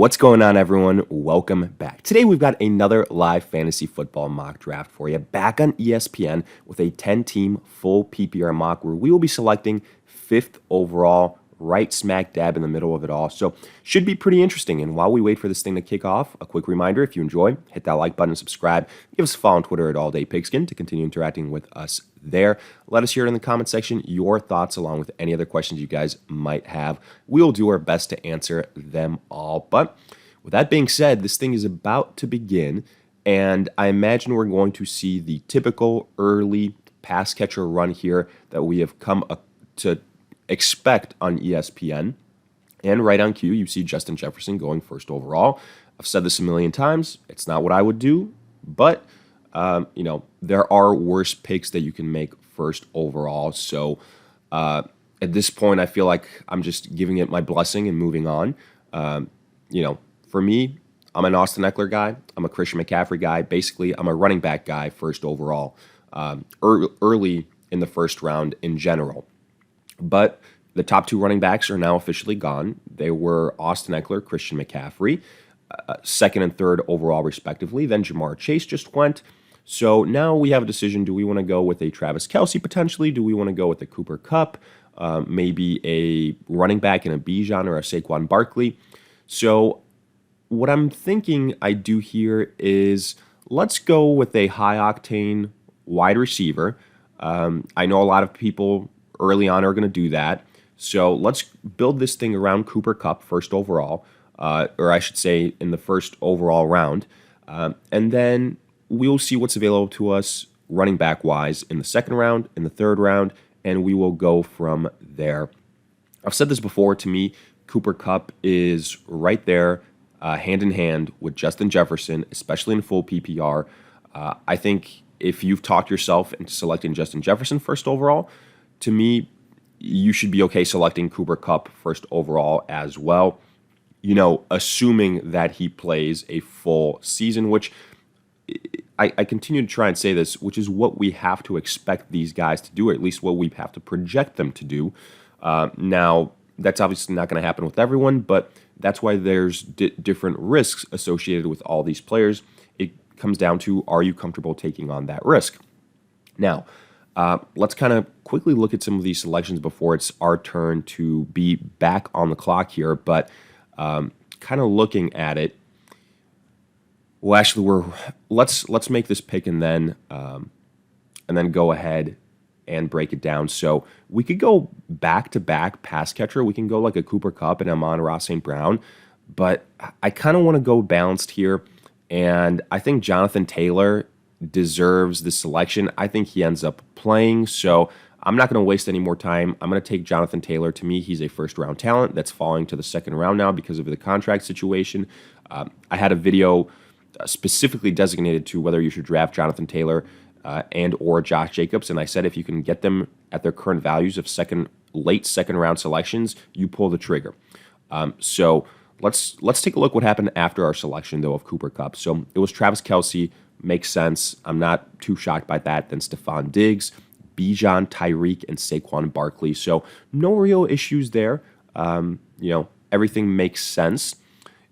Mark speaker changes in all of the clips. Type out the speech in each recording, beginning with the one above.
Speaker 1: What's going on, everyone? Welcome back. Today, we've got another live fantasy football mock draft for you back on ESPN with a 10-team full PPR mock where we will be selecting 5th overall, right smack dab in the middle of it all. So, should be pretty interesting. And while we wait for this thing to kick off, a quick reminder, if you enjoy, hit that like button and subscribe. Give us a follow on Twitter at AllDayPigskin to continue interacting with us there. Let us hear in the comment section your thoughts along with any other questions you guys might have. We'll do our best to answer them all. But with that being said, this thing is about to begin, and I imagine we're going to see the typical early pass catcher run here that we have come to expect on ESPN. And right on cue, you see Justin Jefferson going first overall. I've said this a million times. It's not what I would do, but there are worse picks that you can make first overall. So at this point, I feel like I'm just giving it my blessing and moving on. For me, I'm an Austin Eckler guy. I'm a Christian McCaffrey guy. Basically, I'm a running back guy first overall, early in the first round in general. But the top two running backs are now officially gone. They were Austin Eckler, Christian McCaffrey, second and third overall, respectively. Then Jamar Chase just went. So now we have a decision. Do we want to go with a Travis Kelce potentially? Do we want to go with a Cooper Kupp? Maybe a running back in a Bijan or a Saquon Barkley? So what I'm thinking I do here is let's go with a high-octane wide receiver. I know a lot of people early on are going to do that. So let's build this thing around Cooper Kupp first overall, or I should say in the first overall round. And then we'll see what's available to us running back-wise in the second round, in the third round, and we will go from there. I've said this before. To me, Cooper Kupp is right there, hand in hand with Justin Jefferson, especially in full PPR. I think if you've talked yourself into selecting Justin Jefferson first overall, to me, you should be okay selecting Cooper Kupp first overall as well. Assuming that he plays a full season, which I continue to try and say this, which is what we have to expect these guys to do, or at least what we have to project them to do. Now, that's obviously not going to happen with everyone, but that's why there's different risks associated with all these players. It comes down to, are you comfortable taking on that risk? Now, let's kind of quickly look at some of these selections before it's our turn to be back on the clock here. But kind of looking at it, well, actually, let's make this pick and then go ahead and break it down. So we could go back-to-back pass catcher. We can go like a Cooper Kupp and Amon-Ra St. Brown, but I kind of want to go balanced here, and I think Jonathan Taylor deserves the selection. I think he ends up playing, so I'm not going to waste any more time. I'm going to take Jonathan Taylor. To me, he's a first-round talent that's falling to the second round now because of the contract situation. I had a video specifically designated to whether you should draft Jonathan Taylor and or Josh Jacobs, and I said if you can get them at their current values of late second-round selections, you pull the trigger. So let's take a look what happened after our selection, though, of Cooper Kupp. So it was Travis Kelce. Makes sense. I'm not too shocked by that. Then Stephon Diggs, Bijan, Tyreek, and Saquon Barkley. So no real issues there. Everything makes sense.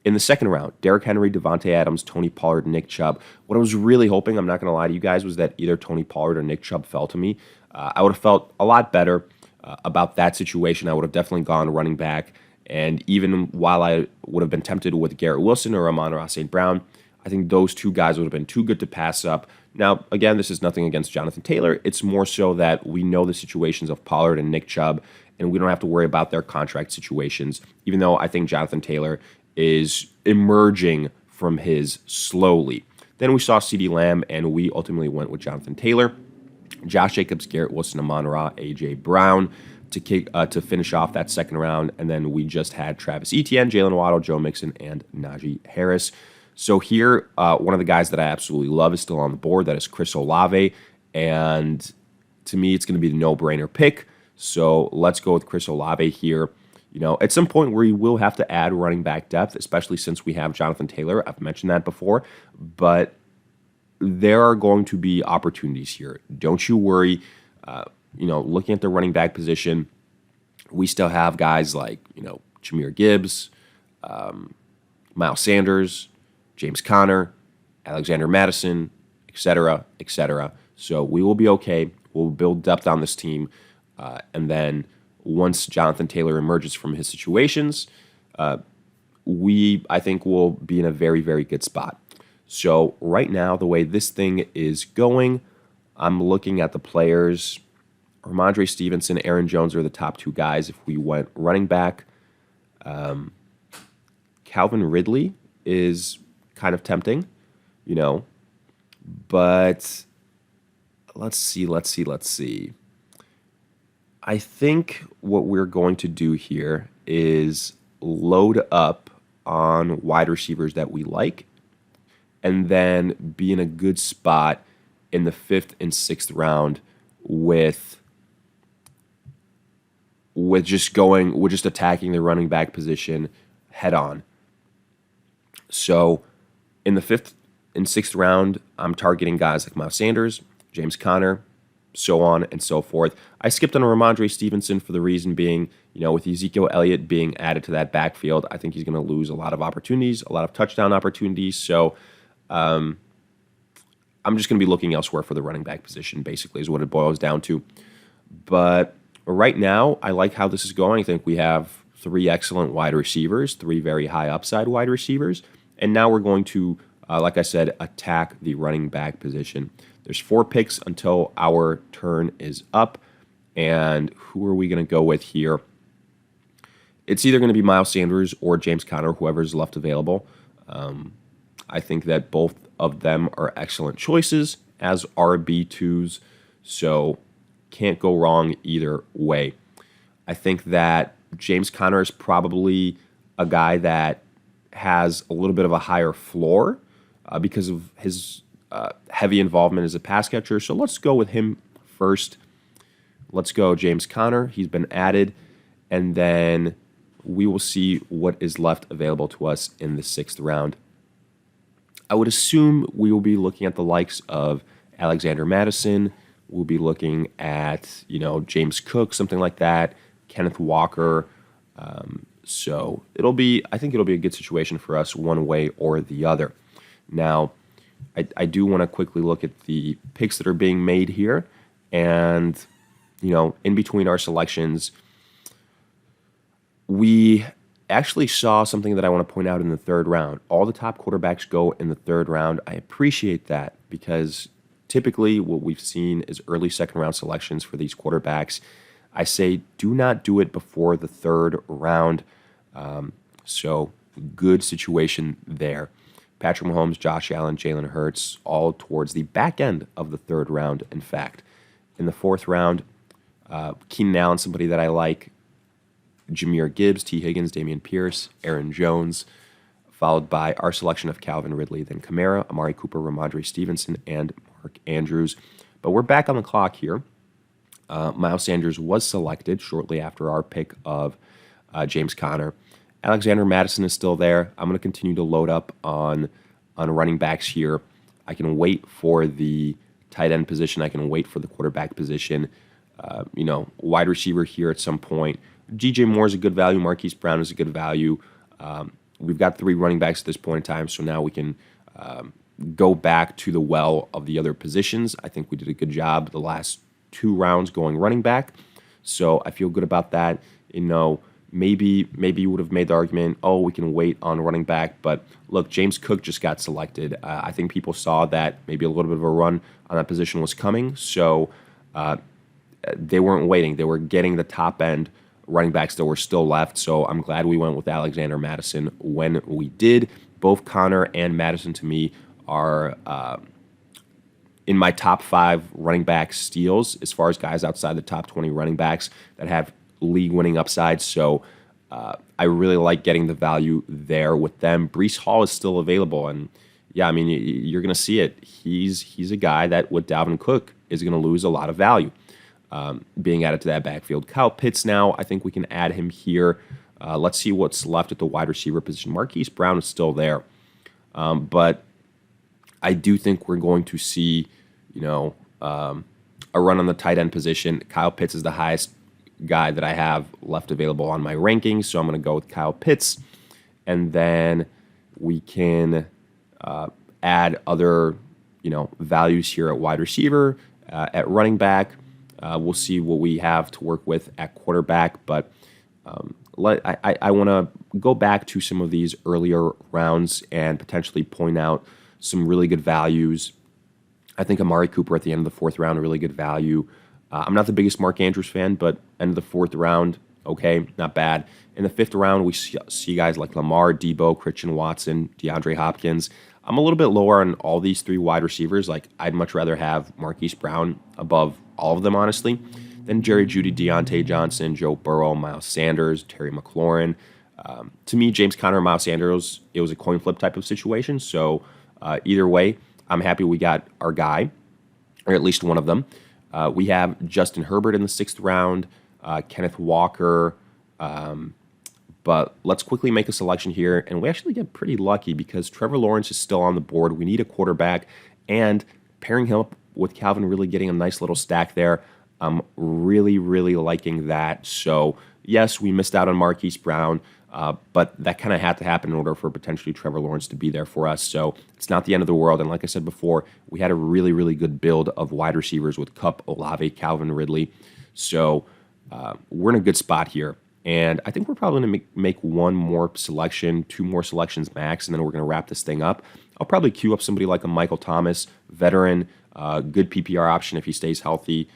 Speaker 1: In the second round, Derrick Henry, Devontae Adams, Tony Pollard, Nick Chubb. What I was really hoping, I'm not going to lie to you guys, was that either Tony Pollard or Nick Chubb fell to me. I would have felt a lot better about that situation. I would have definitely gone running back. And even while I would have been tempted with Garrett Wilson or Amon-Ra St. Brown, I think those two guys would have been too good to pass up. Now, again, this is nothing against Jonathan Taylor. It's more so that we know the situations of Pollard and Nick Chubb, and we don't have to worry about their contract situations, even though I think Jonathan Taylor is emerging from his slowly. Then we saw CeeDee Lamb, and we ultimately went with Jonathan Taylor, Josh Jacobs, Garrett Wilson, Amon-Ra, A.J. Brown to finish off that second round, and then we just had Travis Etienne, Jalen Waddle, Joe Mixon, and Najee Harris. So here, one of the guys that I absolutely love is still on the board. That is Chris Olave, and to me, it's going to be the no-brainer pick. So let's go with Chris Olave here. At some point where you will have to add running back depth, especially since we have Jonathan Taylor. I've mentioned that before, but there are going to be opportunities here. Don't you worry. Looking at the running back position, we still have guys like, Jahmyr Gibbs, Miles Sanders, James Conner, Alexander Madison, etc., etc. So we will be okay. We'll build depth on this team. And then once Jonathan Taylor emerges from his situations, I think, will be in a very, very good spot. So right now, the way this thing is going, I'm looking at the players. Ramondre Stevenson, Aaron Jones are the top two guys. If we went running back, Calvin Ridley is kind of tempting, but let's see. I think what we're going to do here is load up on wide receivers that we like and then be in a good spot in the 5th and 6th round with just attacking the running back position head on. So in the 5th and 6th round, I'm targeting guys like Miles Sanders, James Conner, so on and so forth. I skipped on Ramondre Stevenson for the reason being, with Ezekiel Elliott being added to that backfield, I think he's going to lose a lot of opportunities, a lot of touchdown opportunities. So I'm just going to be looking elsewhere for the running back position, basically, is what it boils down to. But right now, I like how this is going. I think we have 3 excellent wide receivers, 3 very high upside wide receivers. And now we're going to, like I said, attack the running back position. There's 4 picks until our turn is up. And who are we going to go with here? It's either going to be Miles Sanders or James Conner, whoever's left available. I think that both of them are excellent choices as RB2s, so can't go wrong either way. I think that James Conner is probably a guy that has a little bit of a higher floor because of his heavy involvement as a pass catcher. So let's go with him first. Let's go James Conner. He's been added. And then we will see what is left available to us in the 6th round. I would assume we will be looking at the likes of Alexander Madison. We'll be looking at, James Cook, something like that, Kenneth Walker. So I think it'll be a good situation for us one way or the other. Now, I do want to quickly look at the picks that are being made here. And, in between our selections, we actually saw something that I want to point out in the 3rd round. All the top quarterbacks go in the 3rd round. I appreciate that because typically what we've seen is early 2nd round selections for these quarterbacks. I say do not do it before the 3rd round. So good situation there. Patrick Mahomes, Josh Allen, Jalen Hurts, all towards the back end of the 3rd round, in fact. In the 4th round, Keenan Allen, somebody that I like, Jahmyr Gibbs, T. Higgins, Dameon Pierce, Aaron Jones, followed by our selection of Calvin Ridley, then Kamara, Amari Cooper, Ramondre Stevenson, and Mark Andrews. But we're back on the clock here. Miles Sanders was selected shortly after our pick of James Conner. Alexander Madison is still there. I'm going to continue to load up on running backs here. I can wait for the tight end position. I can wait for the quarterback position. Wide receiver here at some point. DJ Moore is a good value. Marquise Brown is a good value. We've got 3 running backs at this point in time, so now we can go back to the well of the other positions. I think we did a good job the last 2 rounds going running back, so I feel good about that. Maybe you would have made the argument, we can wait on running back, but look, James Cook just got selected. I think people saw that maybe a little bit of a run on that position was coming, so they weren't waiting. They were getting the top end running backs that were still left, so I'm glad we went with Alexander Madison when we did. Both Conner and Madison, to me, are in my top 5 running back steals as far as guys outside the top 20 running backs that have league-winning upside, so I really like getting the value there with them. Breece Hall is still available, and you're going to see it. He's a guy that with Dalvin Cook is going to lose a lot of value being added to that backfield. Kyle Pitts now, I think we can add him here. Let's see what's left at the wide receiver position. Marquise Brown is still there, but I do think we're going to see, a run on the tight end position. Kyle Pitts is the highest guy that I have left available on my rankings, so I'm going to go with Kyle Pitts. And then We can add other, values here at wide receiver, at running back. We'll see what we have to work with at quarterback, but I want to go back to some of these earlier rounds and potentially point out some really good values. I think Amari Cooper at the end of the 4th round, a really good value. I'm not the biggest Mark Andrews fan, but end of the 4th round, okay, not bad. In the 5th round, we see guys like Lamar, Debo, Christian Watson, DeAndre Hopkins. I'm a little bit lower on all these 3 wide receivers. Like, I'd much rather have Marquise Brown above all of them, honestly, than Jerry Jeudy, Deontay Johnson, Joe Burrow, Miles Sanders, Terry McLaurin. To me, James Conner and Miles Sanders, it was a coin flip type of situation. So either way, I'm happy we got our guy, or at least one of them. We have Justin Herbert in the 6th round, Kenneth Walker, but let's quickly make a selection here, and we actually get pretty lucky because Trevor Lawrence is still on the board. We need a quarterback, and pairing him up with Calvin Ridley, getting a nice little stack there. I'm really, really liking that. So, yes, we missed out on Marquise Brown, but that kind of had to happen in order for potentially Trevor Lawrence to be there for us. So it's not the end of the world. And like I said before, we had a really, really good build of wide receivers with Kupp, Olave, Calvin Ridley. So we're in a good spot here. And I think we're probably going to make one more selection, 2 more selections max, and then we're going to wrap this thing up. I'll probably queue up somebody like a Michael Thomas, veteran, good PPR option if he stays healthy.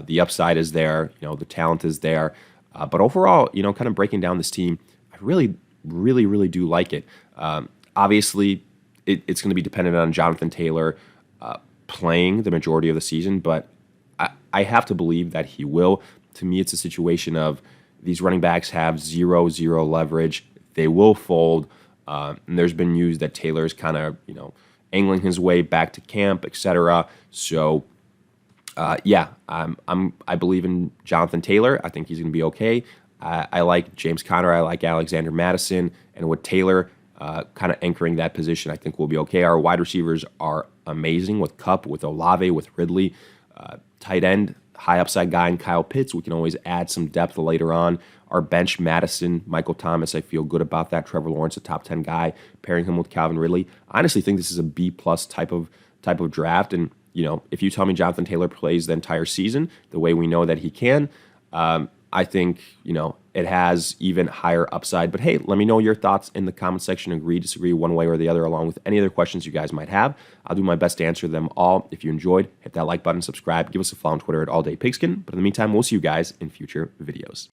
Speaker 1: The upside is there, the talent is there. But overall, kind of breaking down this team, I really, really, really do like it. Obviously, it's going to be dependent on Jonathan Taylor playing the majority of the season, but I have to believe that he will. To me, it's a situation of these running backs have 0-0 leverage. They will fold. And there's been news that Taylor's kind of, angling his way back to camp, etc. So, I believe in Jonathan Taylor. I think he's going to be okay. I like James Conner. I like Alexander Mattison. And with Taylor kind of anchoring that position, I think we'll be okay. Our wide receivers are amazing with Kupp, with Olave, with Ridley. Tight end, high upside guy in Kyle Pitts. We can always add some depth later on. Our bench, Madison, Michael Thomas, I feel good about that. Trevor Lawrence, a top 10 guy, pairing him with Calvin Ridley. I honestly think this is a B-plus type of draft. And, if you tell me Jonathan Taylor plays the entire season the way we know that he can, I think, it has even higher upside. But hey, let me know your thoughts in the comment section. Agree, disagree, one way or the other, along with any other questions you guys might have. I'll do my best to answer them all. If you enjoyed, hit that like button, subscribe, give us a follow on Twitter at AllDayPigskin. But in the meantime, we'll see you guys in future videos.